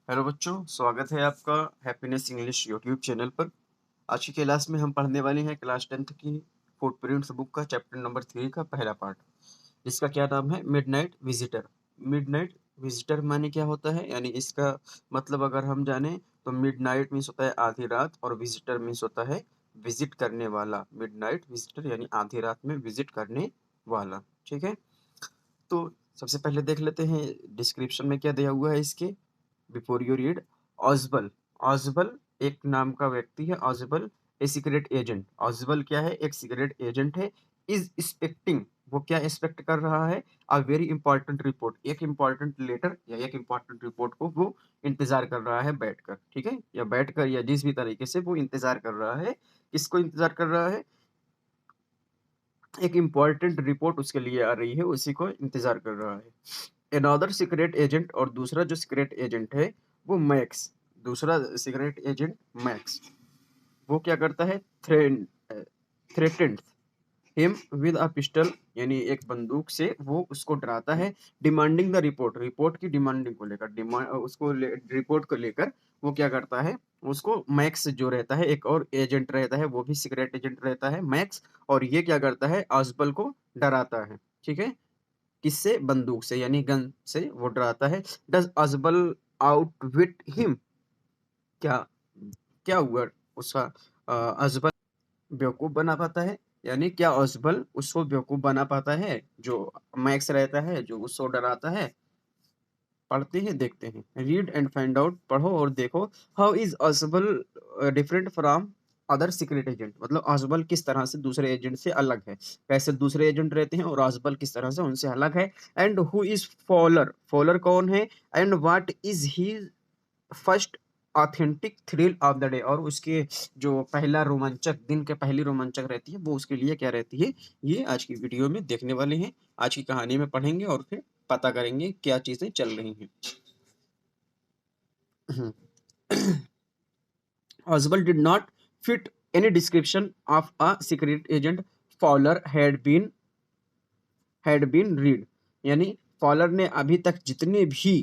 Hello बच्चों, स्वागत है आपका हैप्पीनेस इंग्लिश यूट्यूब चैनल पर। आज की क्लास में हम पढ़ने वाले हैं क्लास 10th की फुटप्रिंट्स बुक का चैप्टर नंबर 3 का पहला पार्ट, जिसका क्या नाम है मिडनाइट विजिटर। मिडनाइट विजिटर माने क्या होता है, यानी इसका मतलब अगर हम जाने तो मिडनाइट मीन्स होता है आधी रात और विजिटर मीन्स होता है विजिट करने वाला। मिडनाइट विजिटर यानी आधी रात में विजिट करने वाला। ठीक है, तो सबसे पहले देख लेते हैं डिस्क्रिप्शन में क्या दिया हुआ है इसके। Before you read, Ausable. Ausable एक नाम का व्यक्ति है। ऑजबल ए सीक्रेट एजेंट। ऑजबल क्या है? एक सीक्रेट एजेंट है। इज एक्सपेक्टिंग, वो क्या एक्सपेक्ट कर रहा है? अ वेरी इंपॉर्टेंट रिपोर्ट, एक इंपॉर्टेंट लेटर या एक इंपॉर्टेंट रिपोर्ट को वो इंतजार कर रहा है बैठकर। ठीक है, या बैठकर या जिस भी तरीके से वो इंतजार कर रहा है। किसको इंतजार कर रहा है? एक इम्पॉर्टेंट रिपोर्ट उसके लिए आ रही है, उसी को इंतजार कर रहा है। अनदर सीक्रेट एजेंट, और दूसरा जो सीक्रेट एजेंट है वो मैक्स। दूसरा सीक्रेट एजेंट मैक्स, वो क्या करता है? Threatened him with a pistol, यानी एक बंदूक से वो उसको डराता है। डिमांडिंग द रिपोर्ट, रिपोर्ट की डिमांडिंग को लेकर, रिपोर्ट को लेकर वो क्या करता है? उसको मैक्स जो रहता है, एक और एजेंट रहता है, वो भी सीक्रेट एजेंट रहता है मैक्स। और ये क्या करता है? आजबल को डराता है। ठीक है, किससे? बंदूक से, यानी गन से वो डराता है। डज अजबल आउटविट हिम, क्या क्या हुआ? उसका अजबल बेवकूफ बना पाता है, यानी क्या अजबल उसको बेवकूफ बना पाता है? जो मैक्स रहता है, जो उसको डराता है। पढ़ते हैं, देखते हैं। रीड एंड फाइंड आउट, पढ़ो और देखो। How is Ausable different from other secret agent, मतलब अजबल किस तरह से दूसरे एजेंट से अलग है। कैसे दूसरे एजेंट रहते हैं और अजबल किस तरह से उनसे अलग है। And who is Fowler, Fowler कौन है? And what is he first authentic thrill of the day, और उसके जो पहला रोमांचक दिन के पहली रोमांचक रहती है वो उसके लिए क्या रहती है, ये आज की वीडियो में देखने वाले हैं। आज की कहानी में पढ़ेंगे और फिर पता करेंगे क्या चीजें चल रही हैं। Oswald did not fit any description of a secret agent Fowler had been read, यानी फॉलर ने अभी तक जितने भी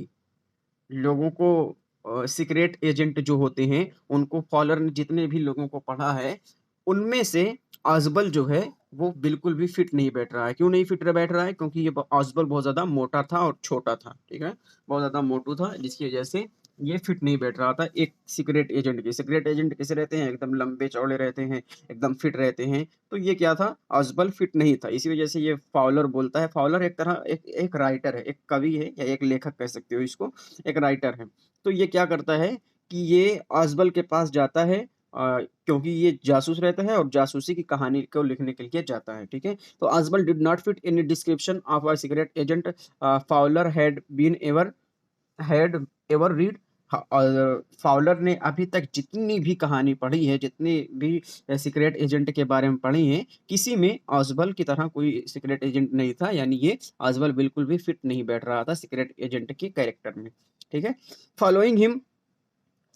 लोगों को सीक्रेट एजेंट जो होते हैं उनको फॉलर ने जितने भी लोगों को पढ़ा है, उनमें से आजबल जो है वो बिल्कुल भी फिट नहीं बैठ रहा है। क्यों नहीं फिट बैठ रहा है? क्योंकि ये आजबल बहुत ज्यादा मोटा था और छोटा था। ठीक है, बहुत ज्यादा मोटू था, जिसकी वजह से ये फिट नहीं बैठ रहा था एक सीक्रेट एजेंट के। सीक्रेट एजेंट कैसे रहते हैं? एकदम लंबे चौड़े रहते हैं, एकदम फिट रहते हैं। तो ये क्या था? आजबल फिट नहीं था, इसी वजह से ये फाउलर बोलता है। फाउलर एक तरह एक राइटर है, एक कवि है, या एक लेखक कह सकते हो इसको, एक राइटर है। तो ये क्या करता है कि ये आजबल के पास जाता है, क्योंकि ये जासूस रहता है और जासूसी की कहानी को लिखने के लिए जाता है। ठीक है, तो Ausable did not fit in description of a secret agent Fowler had ever read. और फाउलर ने अभी तक जितनी भी कहानी पढ़ी है, जितनी भी सीक्रेट एजेंट के बारे में पढ़ी है, किसी में आजबल की तरह कोई सीक्रेट एजेंट नहीं था। यानी ये आजबल बिल्कुल भी फिट नहीं बैठ रहा था सीक्रेट एजेंट के कैरेक्टर में। ठीक है, फॉलोइंग हिम,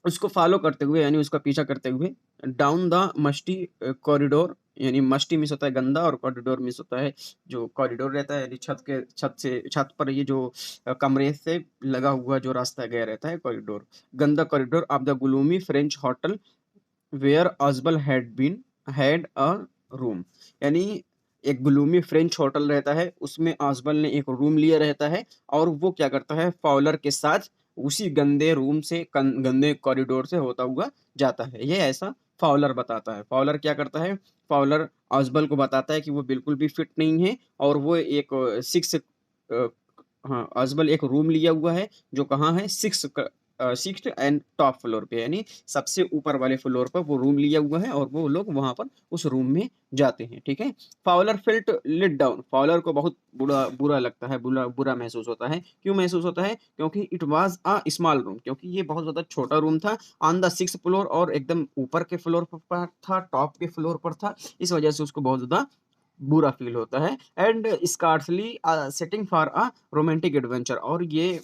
उसको फॉलो करते हुए यानी उसका पीछा करते हुए, डाउन द मस्टी कॉरिडोर, यानी मस्टी मिस होता है गंदा और कॉरिडोर मिस होता है जो कॉरिडोर रहता है, यानी छत पर ये जो कमरे से लगा हुआ जो रास्ता गया रहता है, कॉरिडोर। गंदा corridor of the gloomy French hotel where Ausable had a room, यानी एक ग्लूमी फ्रेंच होटल रहता है, उसमें आजबल ने एक रूम लिया रहता है। और वो क्या करता है? फॉलर के साथ उसी गंदे रूम से गंदे कॉरिडोर से होता हुआ जाता है। ये ऐसा फॉलर बताता है। फॉलर क्या करता है? फॉलर आजबल को बताता है कि वो बिल्कुल भी फिट नहीं है, और वो एक सिक्स, हाँ, आजबल एक रूम लिया हुआ है जो कहाँ है? सिक्स एंड टॉप फ्लोर पे, यानी सबसे ऊपर वाले फ्लोर पर वो रूम लिया हुआ है, और वो लोग वहां पर उस रूम में जाते हैं। ठीक है, Fowler felt let down, Fowler को बहुत बुरा बुरा लगता है, बुरा बुरा महसूस होता है। क्यों महसूस होता है? क्योंकि it was a small room, क्योंकि ये बहुत ज्यादा छोटा रूम था। ऑन द सिक्स फ्लोर, और एकदम ऊपर के फ्लोर पर था, टॉप के फ्लोर पर था। इस वजह से उसको बहुत ज्यादा बुरा फील होता है। And scarcely setting for a romantic adventure, और ये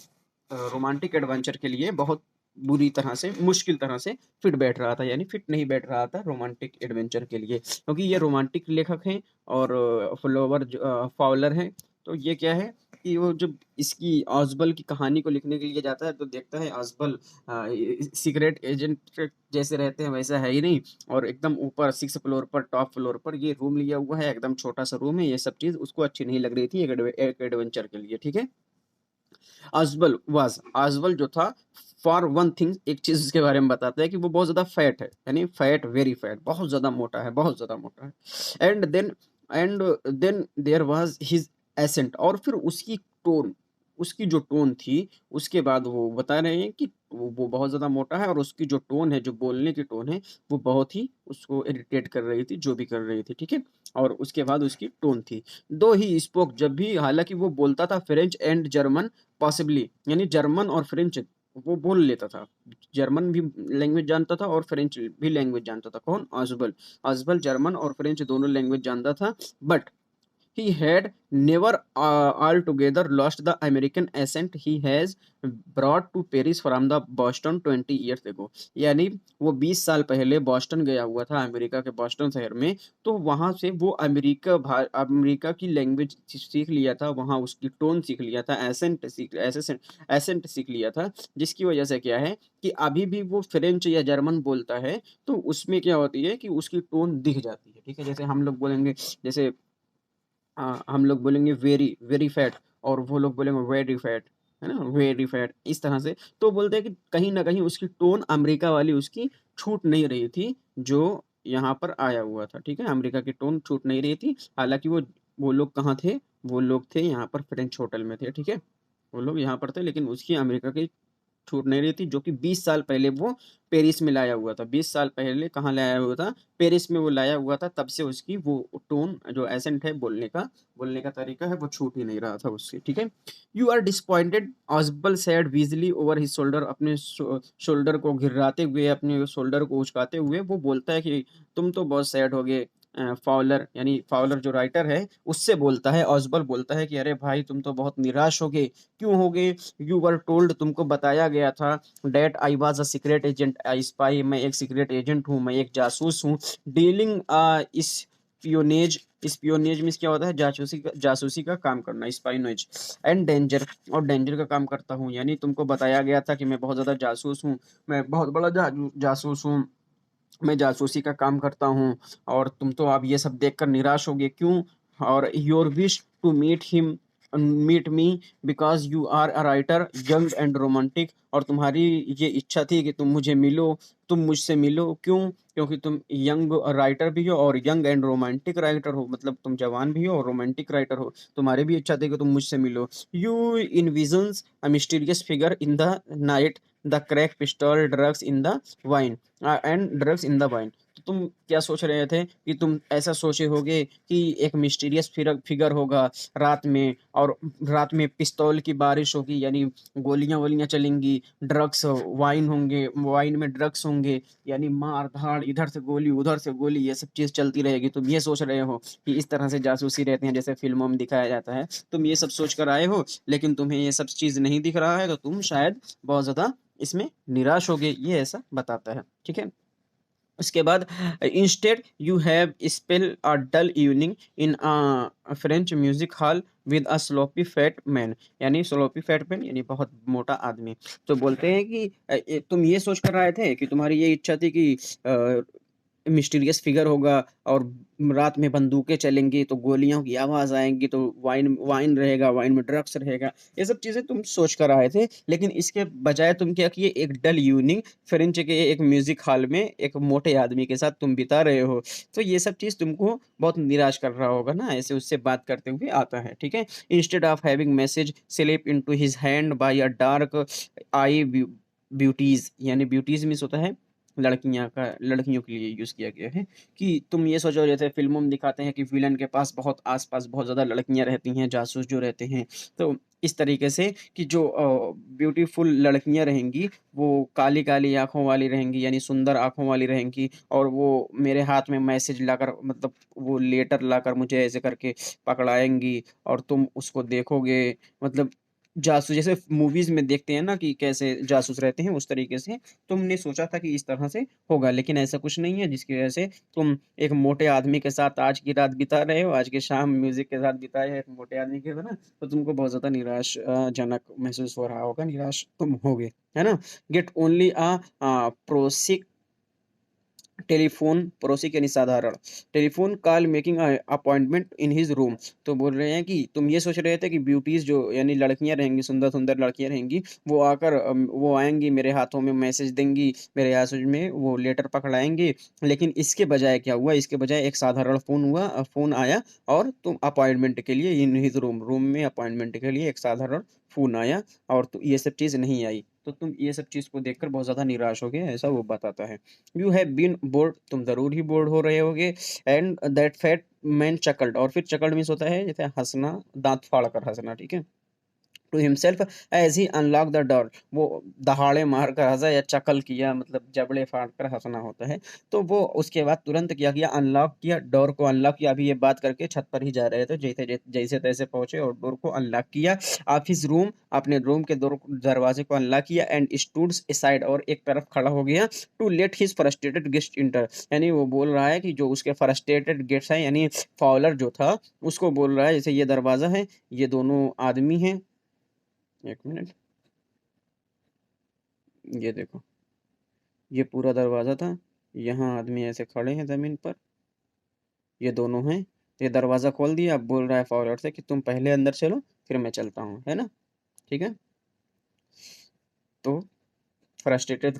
रोमांटिक एडवेंचर के लिए बहुत बुरी तरह से, मुश्किल तरह से फिट बैठ रहा था, यानी फिट नहीं बैठ रहा था रोमांटिक एडवेंचर के लिए, क्योंकि ये रोमांटिक लेखक हैं और फ्लोवर फाउलर हैं। तो ये क्या है? कि वो जब इसकी ऑज़बल की कहानी को लिखने के लिए जाता है तो देखता है ऑज़बल सीक्रेट एजेंट जैसे रहते हैं वैसा है ही नहीं, और एकदम ऊपर 6 फ्लोर पर, टॉप फ्लोर पर ये रूम लिया हुआ है, एकदम छोटा-सा रूम है, ये सब चीज़ उसको अच्छी नहीं लग रही थी एक एडवेंचर के लिए, ठीक है? आजमल जो था, फॉर वन थिंग, एक चीज उसके बारे में बताता है कि वो बहुत ज्यादा फैट है, यानी फैट, वेरी फैट, बहुत ज्यादा मोटा है, बहुत ज्यादा मोटा है। And then there was his ascent, और फिर उसकी टोन, उसकी जो टोन थी, उसके बाद वो बता रहे हैं कि वो बहुत ज्यादा मोटा है, और उसकी जो टोन है, जो बोलने की टोन है, वो बहुत ही उसको इरिटेट कर रही थी, जो भी कर रही थी, ठीक है। और उसके बाद उसकी टोन थी, दो ही स्पोक, जब भी, हालांकि वो बोलता था फ्रेंच एंड जर्मन पॉसिबली, यानी जर्मन और फ्रेंच वो बोल लेता था, जर्मन भी लैंग्वेज जानता था और फ्रेंच भी लैंग्वेज जानता था। कौन? आजबल। आजबल जर्मन और फ्रेंच दोनों लैंग्वेज जानता था, but he had never altogether lost the American accent he has brought to Paris from the Boston 20 years ago। यानी वो 20 साल पहले बॉस्टन गया हुआ था, अमेरिका के बॉस्टन शहर में, तो वहां से वो अमेरिका की लैंग्वेज सीख लिया था, वहां उसकी टोन सीख लिया था, एसेंट सीख लिया था, जिसकी वजह से क्या है कि अभी भी वो फ्रेंच या जर्मन बोलता है तो उसमें क्या होती है कि उसकी टोन दिख जाती है, ठीक है। जैसे हम लोग बोलेंगे, जैसे हम लोग बोलेंगे वेरी वेरी फैट, और वो लोग बोलेंगे वेरी फैट, है ना, वेरी फैट, इस तरह से। तो बोलते हैं कि कहीं ना कहीं उसकी टोन अमेरिका वाली उसकी छूट नहीं रही थी, जो यहाँ पर आया हुआ था, ठीक है। अमेरिका की टोन छूट नहीं रही थी, हालांकि वो लोग कहाँ थे? वो लोग थे यहाँ पर फ्रेंच होटल में थे, ठीक है। वो लोग यहाँ पर थे, लेकिन उसकी अमेरिका की छूट नहीं रही थी, जो कि 20 साल पहले वो पेरिस में लाया हुआ था। 20 साल पहले कहाँ लाया हुआ था? पेरिस में वो लाया हुआ था, तब से उसकी वो टोन, जो एसेंट है, बोलने का तरीका है, वो छूट ही नहीं रहा था उससे, ठीक है। You are disappointed, Ausable said wheezily over his shoulder, अपने शोल्डर को घिर्राते हुए, अपने शोल्डर को उचकाते हुए वो बोलता है कि तुम तो बहुत सैड हो गए। फाउलर, यानी फाउलर जो राइटर है, उससे बोलता है, ऑजबल बोलता है कि अरे भाई तुम तो बहुत निराश हो गए। क्यों हो गए? यू वर टोल्ड, तुमको बताया गया था, that I was a secret agent, I spy, मैं एक सीक्रेट एजेंट हूँ, मैं एक जासूस हूँ, डीलिंग स्पियोनेज, स्पियोनेज मीन्स क्या होता है? जासूसी का काम करना, स्पाइनोज, एंड डेंजर, और डेंजर का काम करता हूँ। यानी तुमको बताया गया था कि मैं बहुत ज्यादा जासूस हूँ, मैं बहुत बड़ा जासूस हूँ, मैं जासूसी का काम करता हूँ, और तुम तो अब ये सब देखकर निराश होगे। क्यों? और your wish to meet me because you are a writer young and romantic, और तुम्हारी ये इच्छा थी कि तुम मुझसे मिलो। क्यों? क्योंकि तुम यंग राइटर भी हो और यंग एंड रोमांटिक राइटर हो, मतलब तुम जवान भी हो और रोमांटिक राइटर हो, तुम्हारी भी इच्छा थी कि तुम मुझसे मिलो। You envisions a mysterious figure in the night, the crack pistol, drugs in the wine, and drugs in the wine. तो तुम क्या सोच रहे थे कि तुम ऐसा सोचे होगे कि एक मिस्टीरियस फिगर होगा रात में, और रात में पिस्तौल की बारिश होगी, यानी गोलियां वोलियां चलेंगी, ड्रग्स, वाइन होंगे, वाइन में ड्रग्स होंगे, यानी मार धाड़, इधर से गोली उधर से गोली, ये सब चीज चलती रहेगी। तुम ये सोच रहे हो कि इस तरह से जासूसी रहते हैं, जैसे फिल्मों में दिखाया जाता है, तुम ये सब सोच कर आए हो, लेकिन तुम्हें ये सब चीज नहीं दिख रहा है, तो तुम शायद बहुत ज्यादा इसमें निराश हो गए, ये ऐसा बताता है, ठीक है। उसके बाद, instead you have spell a dull evening in French music hall with a sloppy fat man, यानी स्लोपी फैट मैन यानी बहुत मोटा आदमी। तो बोलते हैं कि तुम ये सोच कर आए थे कि तुम्हारी ये इच्छा थी कि मिस्टीरियस फिगर होगा, और रात में बंदूकें चलेंगी तो गोलियों की आवाज आएंगी, तो वाइन वाइन रहेगा, वाइन में ड्रग्स रहेगा, ये सब चीजें तुम सोच कर आए थे। लेकिन इसके बजाय तुम क्या किए? एक डल इवनिंग फ्रेंच के एक म्यूजिक हॉल में एक मोटे आदमी के साथ तुम बिता रहे हो। तो ये सब चीज तुमको बहुत निराश कर रहा होगा ना, ऐसे उससे बात करते हुए आता है, ठीक है। Instead of having message slip into his hand by a dark eye beauties, यानी ब्यूटीज मीन्स होता है लड़कियों के लिए यूज किया गया है, कि तुम ये सोचो, जैसे फिल्मों में दिखाते हैं कि विलन के पास बहुत आसपास बहुत ज्यादा लड़कियां रहती हैं, जासूस जो रहते हैं, तो इस तरीके से कि जो ब्यूटीफुल लड़कियां रहेंगी, वो काली काली आंखों वाली रहेंगी, यानी सुंदर आंखों वाली रहेंगी, और वो मेरे हाथ में मैसेज लाकर, मतलब वो लेटर लाकर मुझे ऐसे करके पकड़ाएंगी, और तुम उसको देखोगे, मतलब जासूस जैसे मूवीज में देखते हैं ना कि कैसे जासूस रहते हैं, उस तरीके से तुमने सोचा था कि इस तरह से होगा, लेकिन ऐसा कुछ नहीं है, जिसकी वजह से तुम एक मोटे आदमी के साथ आज की रात बिता रहे हो, आज की शाम म्यूजिक के साथ बिताए है एक मोटे आदमी के साथ, तो तुमको बहुत ज्यादा निराश जनक महसूस हो रहा होगा, निराश तुम होगे, है ना। गेट ओनली अ प्रोसिक टेलीफोन प्रोसिक यानी साधारण telephone call making appointment in his room. तो बोल रहे हैं कि तुम ये सोच रहे थे कि ब्यूटीज जो यानी लड़कियां रहेंगी, सुंदर सुंदर लड़कियां रहेंगी, वो आकर वो आएंगी मेरे हाथों में मैसेज देंगी, मेरे हाथों में वो लेटर पकड़ाएंगे, लेकिन इसके बजाय क्या हुआ, इसके बजाय एक साधारण फोन हुआ, फोन आया, और तुम अपॉइंटमेंट के लिए इन हिज रूम, रूम में अपॉइंटमेंट के लिए एक साधारण फोन आया, और तो ये सब चीज नहीं आई, तो तुम ये सब चीज को देखकर बहुत ज्यादा निराश हो गए, ऐसा वो बताता है। यू हैव बीन बोर्ड, तुम जरूर ही बोर्ड हो रहे होगे। एंड दैट फैट मैन चकल्ड, और फिर चकल्ड मीन्स होता है जैसे हंसना, दांत फाड़ कर हंसना, ठीक है। To himself as he unlock the door, वो दहाड़े मार कर हंसा या चकल किया, मतलब जबड़े फाड़ कर हंसना होता है। तो वो उसके बाद तुरंत क्या किया, अनलॉक किया, डोर को अनलॉक किया। अभी ये बात करके छत पर ही जा रहे थे, जैसे जैसे तैसे पहुंचे और डोर को अनलॉक किया। ऑफिस रूम, अपने रूम के दरवाजे को अनलॉक किया, एंड स्टूड साइड, और एक तरफ खड़ा हो गया, to let his frustrated guest enter, यानी वो बोल रहा है कि जो उसके फ्रस्ट्रेटेड गेस्ट है, यानी फॉलोअर जो था, उसको बोल रहा है जैसे ये दरवाजा है, ये दोनों आदमी हैं, एक मिनट, ये देखो, ये पूरा दरवाजा था, यहाँ आदमी ऐसे खड़े हैं जमीन पर, ये दोनों हैं, ये दरवाजा खोल दिया, अब बोल रहा है फॉरवर्ड से कि तुम पहले अंदर चलो, फिर मैं चलता हूँ, है ना, ठीक है। तो फ्रस्ट्रेटेड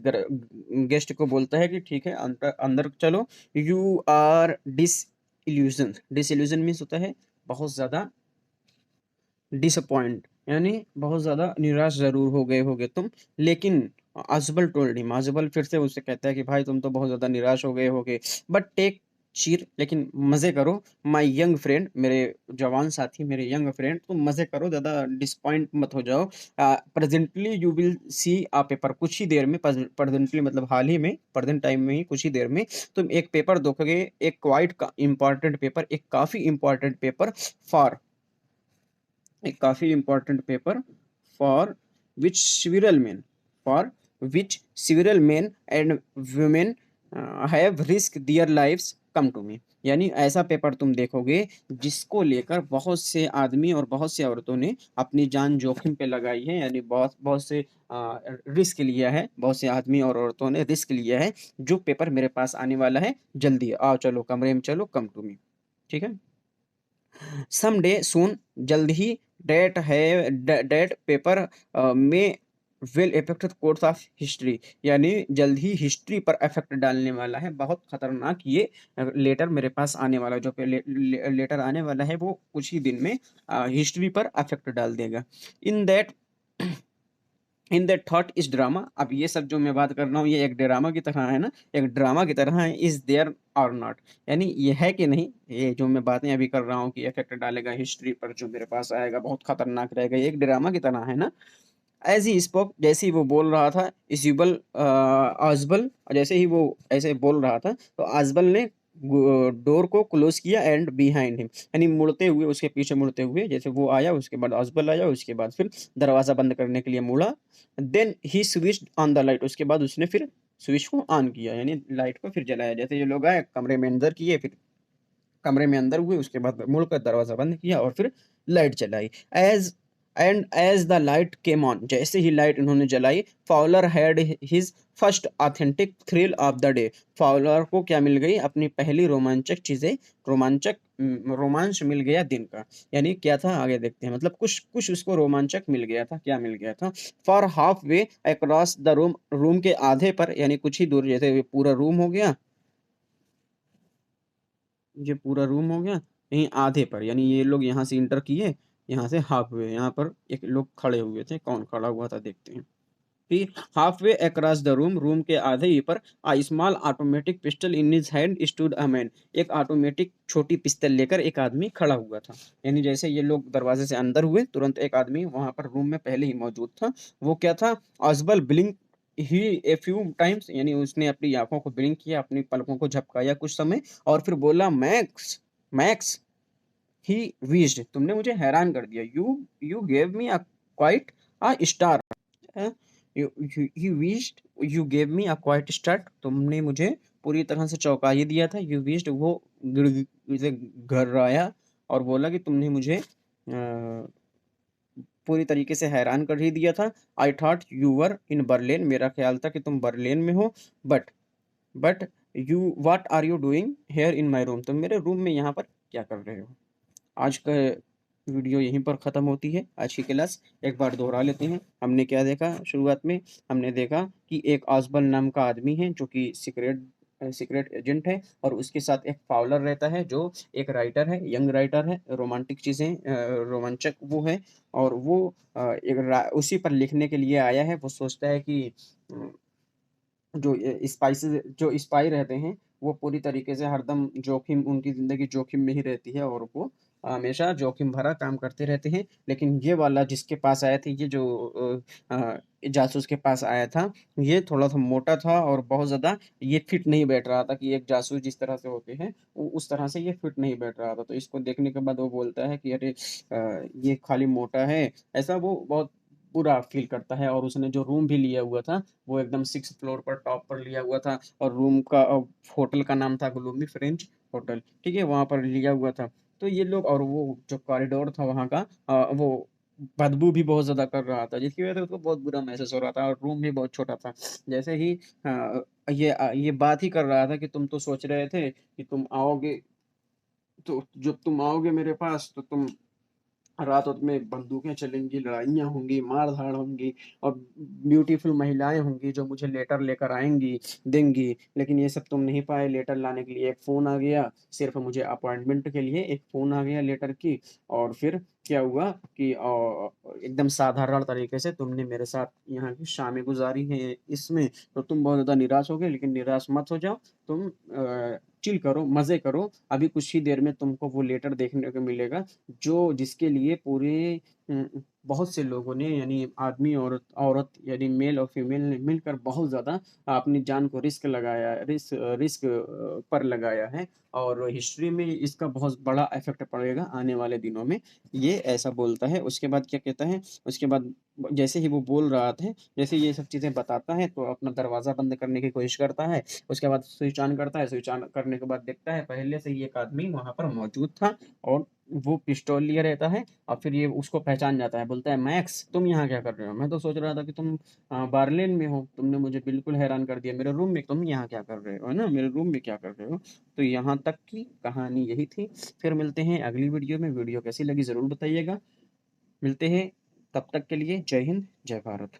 गेस्ट को बोलता है कि ठीक है, अंदर अंदर चलो। You are disillusion, disillusion means होता है बहुत ज्यादा डिसअपॉइंट, यानी बहुत ज्यादा निराश जरूर हो गए होगे तुम, लेकिन अजबल टोल्ड हिम, अजबल फिर से उससे कहता है कि भाई तुम तो बहुत ज्यादा निराश हो गए होगे, बट टेक चीर, लेकिन मजे करो, माय यंग फ्रेंड, मेरे जवान साथी, मेरे यंग फ्रेंड, तुम मजे करो, ज्यादा डिसपॉइंट मत हो जाओ। Presently you will see a paper, कुछ ही देर में, प्रेजेंटली मतलब हाल ही में, प्रेजेंट टाइम में ही, कुछ ही देर में तुम एक पेपर देखोगे, एक क्वाइट इंपॉर्टेंट पेपर, एक काफी इंपॉर्टेंट पेपर, फॉर एक काफी important paper, for which several men for which several men and women have risked their lives come to me, यानी ऐसा पेपर तुम देखोगे जिसको लेकर बहुत से आदमी और बहुत से औरतों ने अपनी जान जोखिम पे लगाई है, यानी बहुत बहुत से रिस्क लिया है, बहुत से आदमी और औरतों ने रिस्क लिया है, जो पेपर मेरे पास आने वाला है, जल्दी आओ, चलो कमरे में चलो, कम टू मी, ठीक है। someday soon, जल्द ही, डेट पेपर में will effect course of history, यानी जल्द ही हिस्ट्री पर इफेक्ट डालने वाला है, बहुत खतरनाक ये लेटर मेरे पास आने वाला है, जो लेटर आने वाला है वो कुछ ही दिन में हिस्ट्री पर इफेक्ट डाल देगा। In that in that thought is drama, अब ये सब जो मैं बात कर रहा हूँ ये एक ड्रामा की तरह है ना, एक ड्रामा की तरह है, इज देयर और नॉट, यानी ये है कि नहीं, ये जो मैं बातें अभी कर रहा हूँ कि इफेक्ट डालेगा हिस्ट्री पर, जो मेरे पास आएगा बहुत खतरनाक रहेगा, ये एक ड्रामा की तरह है ना। एज ही स्पोक, जैसे ही वो बोल रहा था, इजुबल आजबल, जैसे ही वो ऐसे बोल रहा था, तो आजबल ने डोर को क्लोज किया, एंड बिहाइंड हिम, यानी मुड़ते हुए, उसके पीछे मुड़ते हुए, जैसे वो आया उसके बाद आजबल आया, उसके बाद फिर दरवाजा बंद करने के लिए मुड़ा। Then he switch on the light, उसके बाद उसने फिर स्विच को ऑन किया, यानी लाइट को फिर जलाया, जैसे ये लोग आए कमरे में अंदर किए, फिर कमरे में अंदर हुए, उसके बाद मुड़कर दरवाजा बंद किया और फिर लाइट जलाई। As as the light came on, जैसे ही लाइट इन्होंने जलाई, Fowler had his first authentic thrill of the day, Fowler को क्या मिल गई, अपनी पहली रोमांचक चीजें, रोमांचक रोमांच मिल गया दिन का, यानी क्या था आगे देखते हैं, मतलब कुछ कुछ उसको रोमांचक मिल गया था, क्या मिल गया था। For half way across the room, room के आधे पर, यानी कुछ ही दूर, जैसे पूरा रूम हो गया, ये पूरा रूम हो गया, यहीं आधे पर, यानी ये लोग यहाँ से इंटर किए, यहाँ से हाफ वे, यहाँ पर एक लोग खड़े हुए थे, कौन खड़ा हुआ था देखते हैं कि half way across the room, room के आधे ही पर, a small automatic pistol in his hand stood a man, एक ऑटोमेटिक छोटी पिस्तल लेकर एक आदमी खड़ा हुआ था, यानी जैसे ये लोग दरवाजे से अंदर हुए, तुरंत एक आदमी वहां पर रूम में पहले ही मौजूद था, वो क्या था, ऑजबल ब्लिंक ही ए फ्यू टाइम्स, यानी उसने अपनी आंखों को ब्लिंक किया, अपनी पलकों को झपकाया कुछ समय, और फिर बोला, मैक्स, मैक्स ही विज्ड, तुमने मुझे हैरान कर दिया, you you gave me quite a star. You you you wished you gave me a quite start, तुमने मुझे पूरी तरह से चौंका ही दिया था। यू विश्ड वो गिड़ घबराया और बोला कि तुमने मुझे पूरी तरीके से हैरान कर ही दिया था। I thought you were in Berlin, मेरा ख्याल था कि तुम बर्लिन में हो। But but you what are you doing here in my room, तुम मेरे रूम में यहाँ पर क्या कर रहे हो। आज का वीडियो यहीं पर ख़त्म होती है। आज की क्लास एक बार दोहरा लेते हैं। हमने क्या देखा शुरुआत में, हमने देखा कि एक ऑसबर्न नाम का आदमी है जो कि सीक्रेट एजेंट है, और उसके साथ एक फाउलर रहता है जो एक राइटर है, यंग राइटर है, रोमांटिक चीज़ें रोमांचक वो है। और वो उसी पर लिखने के लिए आया है। वो सोचता है कि जो स्पाइसेस जो स्पाई रहते हैं वो पूरी तरीके से हरदम जोखिम, उनकी ज़िंदगी जोखिम में ही रहती है और वो हमेशा जोखिम भरा काम करते रहते हैं। लेकिन ये वाला जिसके पास आया था, ये जो जासूस के पास आया था, ये थोड़ा-सा मोटा था और बहुत ज़्यादा ये फिट नहीं बैठ रहा था कि एक जासूस जिस तरह से होते हैं, उस तरह से ये फिट नहीं बैठ रहा था। तो इसको देखने के बाद वो बोलता है कि अरे ये खाली मोटा है, ऐसा वो बहुत बुरा फ़ील करता है। और उसने जो रूम भी लिया हुआ था वो एकदम 6th फ्लोर पर टॉप पर लिया हुआ था, और रूम का होटल का नाम था ग्लूमी फ्रेंच होटल, ठीक है? वहाँ पर लिया हुआ था। तो ये लोग, और वो जो कॉरिडोर था वहाँ का वो बदबू भी बहुत ज़्यादा कर रहा था, जिसकी वज़ह से उसको बहुत बुरा महसूस हो रहा था, और रूम भी बहुत छोटा था। जैसे ही ये बात ही कर रहा था कि तुम तो सोच रहे थे कि तुम आओगे, तो जब तुम आओगे मेरे पास तो तुम रात-रात में बंदूकें चलेंगी, लड़ाइयाँ होंगी, मार-धाड़ होंगी, और ब्यूटीफुल महिलाएँ होंगी जो मुझे लेटर लेकर आएँगी, देंगी। लेकिन ये सब तुम नहीं पाए, लेटर लाने के लिए एक फ़ोन आ गया, सिर्फ़ मुझे अपॉइंटमेंट के लिए एक फ़ोन आ गया लेटर की। और फिर क्या हुआ कि एकदम साधारण तरीके से तुमने मेरे साथ यहाँ की शामें गुज़ारी हैं इसमें, तो तुम बहुत ज़्यादा निराश हो गए। लेकिन निराश मत हो जाओ, तुम चिल करो, मज़े करो। अभी कुछ ही देर में तुमको वो लेटर देखने को मिलेगा जो जिसके लिए पूरे बहुत से लोगों ने, यानी आदमी औरत औरत यानी मेल और फीमेल ने मिलकर बहुत ज़्यादा अपनी जान को रिस्क पर लगाया है। और हिस्ट्री में इसका बहुत बड़ा इफ़ेक्ट पड़ेगा आने वाले दिनों में। ये ऐसा बोलता है। उसके बाद क्या कहता है, उसके बाद जैसे ही वो बोल रहा था, जैसे ये सब चीज़ें बताता है, तो अपना दरवाज़ा बंद करने की कोशिश करता है। उसके बाद स्विच ऑन करता है, स्विच ऑन करने के बाद देखता है पहले से ही एक आदमी वहाँ पर मौजूद था, और वो पिस्तौल लिए रहता है। और फिर ये उसको पहचान जाता है, बोलता है, "मैक्स, तुम यहाँ क्या कर रहे हो? मैं तो सोच रहा था कि तुम बार्लिन में हो। तुमने मुझे बिल्कुल हैरान कर दिया। मेरे रूम में तुम यहाँ क्या कर रहे हो? है ना? मेरे रूम में क्या कर रहे हो?" तो यहाँ तक की कहानी यही थी। फिर मिलते हैं अगली वीडियो में। वीडियो कैसी लगी ज़रूर बताइएगा। मिलते हैं, तब तक के लिए जय हिंद, जय भारत।